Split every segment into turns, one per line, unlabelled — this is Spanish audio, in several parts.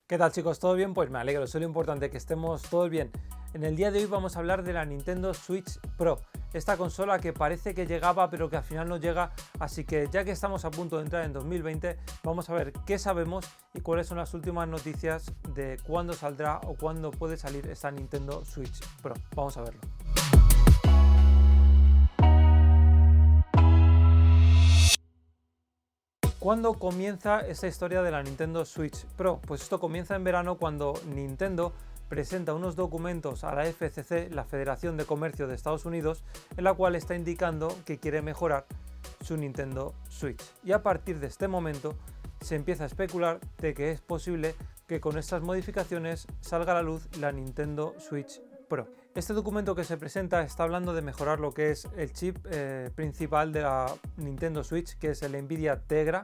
¿Qué tal, chicos? ¿Todo bien? Pues me alegro, es lo importante, que estemos todos bien. En el día de hoy vamos a hablar de la Nintendo Switch Pro, esta consola que parece que llegaba pero que al final no llega, así que ya que estamos a punto de entrar en 2020, vamos a ver qué sabemos y cuáles son las últimas noticias de cuándo saldrá o cuándo puede salir esta Nintendo Switch Pro. Vamos a verlo. ¿Cuándo comienza esta historia de la Nintendo Switch Pro? Pues esto comienza en verano cuando Nintendo presenta unos documentos a la FCC, la Federación de Comercio de Estados Unidos, en la cual está indicando que quiere mejorar su Nintendo Switch. Y a partir de este momento se empieza a especular de que es posible que con estas modificaciones salga a la luz la Nintendo Switch Pro. Este documento que se presenta está hablando de mejorar lo que es el chip principal de la Nintendo Switch, que es el Nvidia Tegra,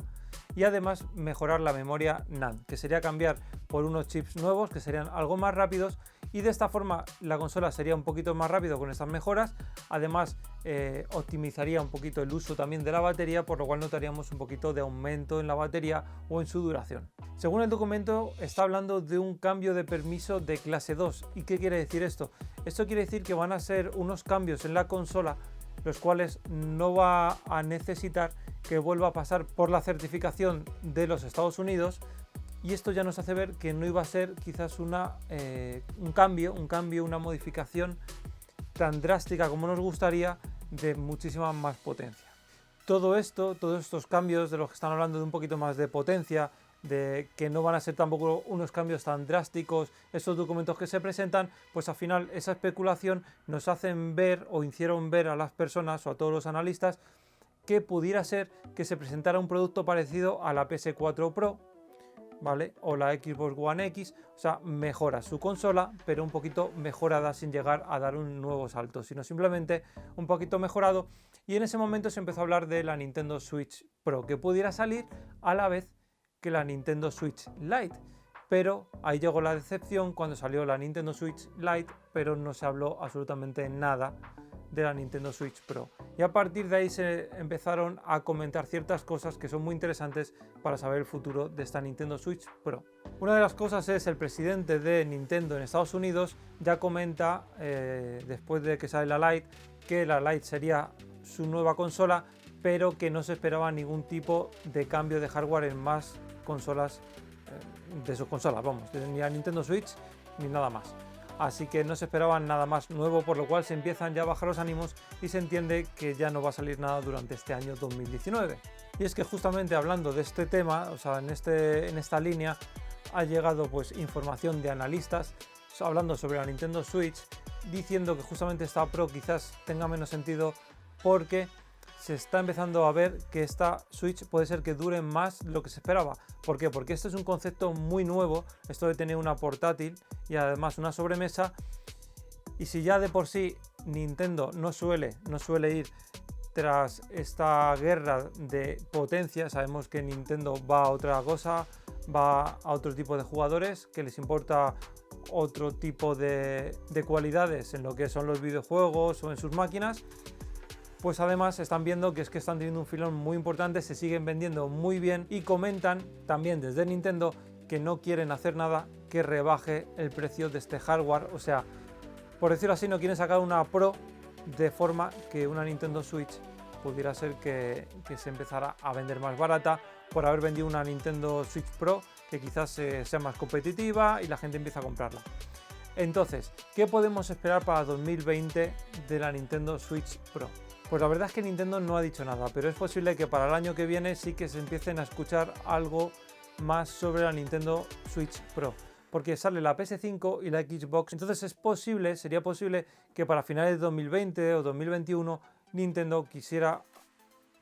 y además mejorar la memoria NAND, que sería cambiar por unos chips nuevos que serían algo más rápidos, y de esta forma la consola sería un poquito más rápido con estas mejoras. Además optimizaría un poquito el uso también de la batería, por lo cual notaríamos un poquito de aumento en la batería o en su duración. Según el documento está hablando de un cambio de permiso de clase 2. ¿Y qué quiere decir esto? Esto quiere decir que van a ser unos cambios en la consola los cuales no va a necesitar que vuelva a pasar por la certificación de los Estados Unidos, y esto ya nos hace ver que no iba a ser quizás un cambio, una modificación tan drástica como nos gustaría, de muchísima más potencia. Todos estos cambios de los que están hablando, de un poquito más de potencia, de que no van a ser tampoco unos cambios tan drásticos, estos documentos que se presentan, pues al final esa especulación nos hacen ver, o hicieron ver a las personas o a todos los analistas, que pudiera ser que se presentara un producto parecido a la PS4 Pro, ¿vale? O la Xbox One X, o sea, mejora su consola, pero un poquito mejorada, sin llegar a dar un nuevo salto, sino simplemente un poquito mejorado. Y en ese momento se empezó a hablar de la Nintendo Switch Pro, que pudiera salir a la vez que la Nintendo Switch Lite, pero ahí llegó la decepción cuando salió la Nintendo Switch Lite, pero no se habló absolutamente nada de la Nintendo Switch Pro. Y a partir de ahí se empezaron a comentar ciertas cosas que son muy interesantes para saber el futuro de esta Nintendo Switch Pro. Una de las cosas es el presidente de Nintendo en Estados Unidos ya comenta, después de que sale la Lite, que la Lite sería su nueva consola, pero que no se esperaba ningún tipo de cambio de hardware en más consolas, de sus consolas, vamos, ni a Nintendo Switch ni nada más. Así que no se esperaban nada más nuevo, por lo cual se empiezan ya a bajar los ánimos y se entiende que ya no va a salir nada durante este año 2019. Y es que justamente hablando de este tema, o sea, en esta línea ha llegado pues información de analistas hablando sobre la Nintendo Switch, diciendo que justamente esta Pro quizás tenga menos sentido porque se está empezando a ver que esta Switch puede ser que dure más de lo que se esperaba. ¿Por qué? Porque este es un concepto muy nuevo, esto de tener una portátil y además una sobremesa, y si ya de por sí Nintendo no suele ir tras esta guerra de potencia, sabemos que Nintendo va a otra cosa, va a otro tipo de jugadores, que les importa otro tipo de cualidades en lo que son los videojuegos o en sus máquinas. Pues además están viendo que es que están teniendo un filón muy importante, se siguen vendiendo muy bien, y comentan también desde Nintendo que no quieren hacer nada que rebaje el precio de este hardware. O sea, por decirlo así, no quieren sacar una Pro de forma que una Nintendo Switch pudiera ser que se empezara a vender más barata por haber vendido una Nintendo Switch Pro que quizás sea más competitiva y la gente empieza a comprarla. Entonces, ¿qué podemos esperar para 2020 de la Nintendo Switch Pro? Pues la verdad es que Nintendo no ha dicho nada, pero es posible que para el año que viene sí que se empiecen a escuchar algo más sobre la Nintendo Switch Pro, porque sale la PS5 y la Xbox. Entonces sería posible que para finales de 2020 o 2021 Nintendo quisiera,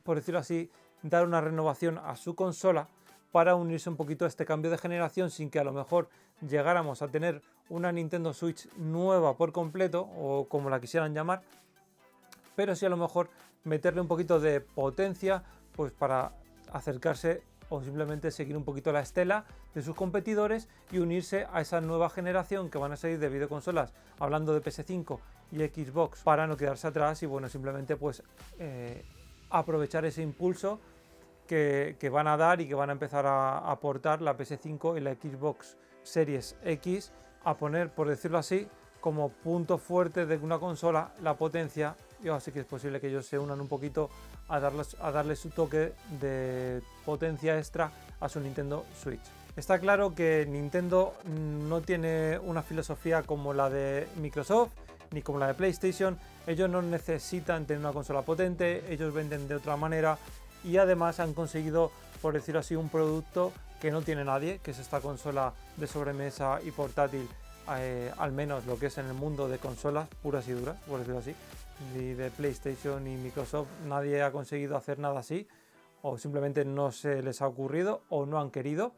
por decirlo así, dar una renovación a su consola para unirse un poquito a este cambio de generación, sin que a lo mejor llegáramos a tener una Nintendo Switch nueva por completo, o como la quisieran llamar, pero sí a lo mejor meterle un poquito de potencia, pues para acercarse o simplemente seguir un poquito la estela de sus competidores y unirse a esa nueva generación que van a salir de videoconsolas, hablando de PS5 y Xbox, para no quedarse atrás y bueno, simplemente pues aprovechar ese impulso que van a dar y que van a empezar a aportar la PS5 y la Xbox Series X a poner, por decirlo así, como punto fuerte de una consola la potencia, y así que es posible que ellos se unan un poquito a darle su toque de potencia extra a su Nintendo Switch. Está claro que Nintendo no tiene una filosofía como la de Microsoft ni como la de PlayStation. Ellos no necesitan tener una consola potente, ellos venden de otra manera y además han conseguido, por decirlo así, un producto que no tiene nadie, que es esta consola de sobremesa y portátil, al menos lo que es en el mundo de consolas puras y duras, por decirlo así. Ni de PlayStation ni Microsoft nadie ha conseguido hacer nada así, o simplemente no se les ha ocurrido o no han querido.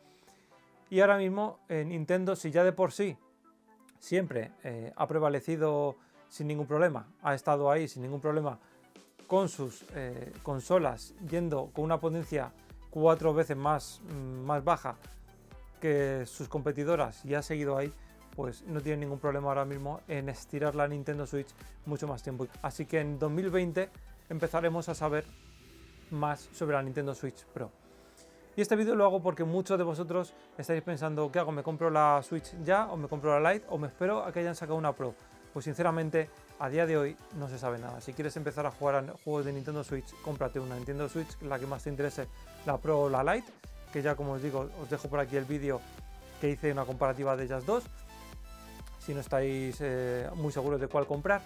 Y ahora mismo Nintendo, si ya de por sí siempre ha prevalecido sin ningún problema, ha estado ahí sin ningún problema con sus consolas, yendo con una potencia 4 veces más baja que sus competidoras y ha seguido ahí, pues no tiene ningún problema ahora mismo en estirar la Nintendo Switch mucho más tiempo. Así que en 2020 empezaremos a saber más sobre la Nintendo Switch Pro. Y este vídeo lo hago porque muchos de vosotros estáis pensando, ¿qué hago? ¿Me compro la Switch ya o me compro la Lite o me espero a que hayan sacado una Pro? Pues sinceramente, a día de hoy no se sabe nada. Si quieres empezar a jugar a juegos de Nintendo Switch, cómprate una Nintendo Switch, la que más te interese, la Pro o la Lite, que ya como os digo, os dejo por aquí el vídeo que hice una comparativa de ellas dos, si no estáis muy seguros de cuál comprar,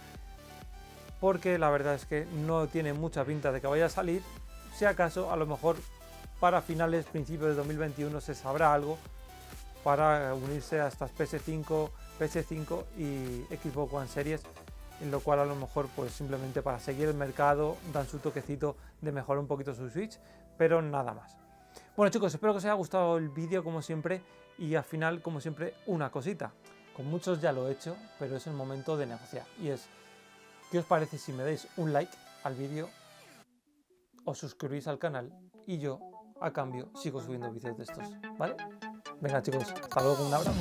porque la verdad es que no tiene mucha pinta de que vaya a salir. Si acaso, a lo mejor para finales, principios de 2021 se sabrá algo para unirse a estas PS5 y Xbox One Series, en lo cual a lo mejor pues simplemente para seguir el mercado dan su toquecito de mejorar un poquito su Switch, pero nada más. Bueno chicos, espero que os haya gustado el vídeo como siempre y al final como siempre una cosita. Con muchos ya lo he hecho, pero es el momento de negociar y es, ¿qué os parece si me dais un like al vídeo, os suscribís al canal y yo a cambio sigo subiendo vídeos de estos, ¿vale? Venga chicos, hasta luego, un abrazo.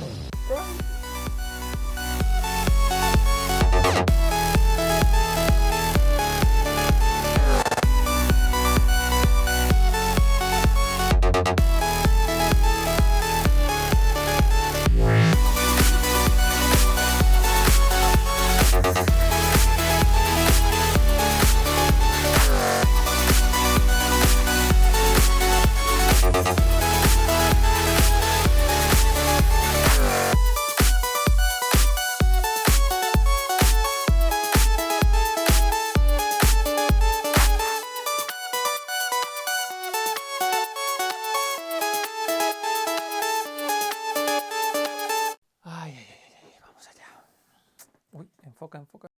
Ay, vamos allá. Uy, enfoca.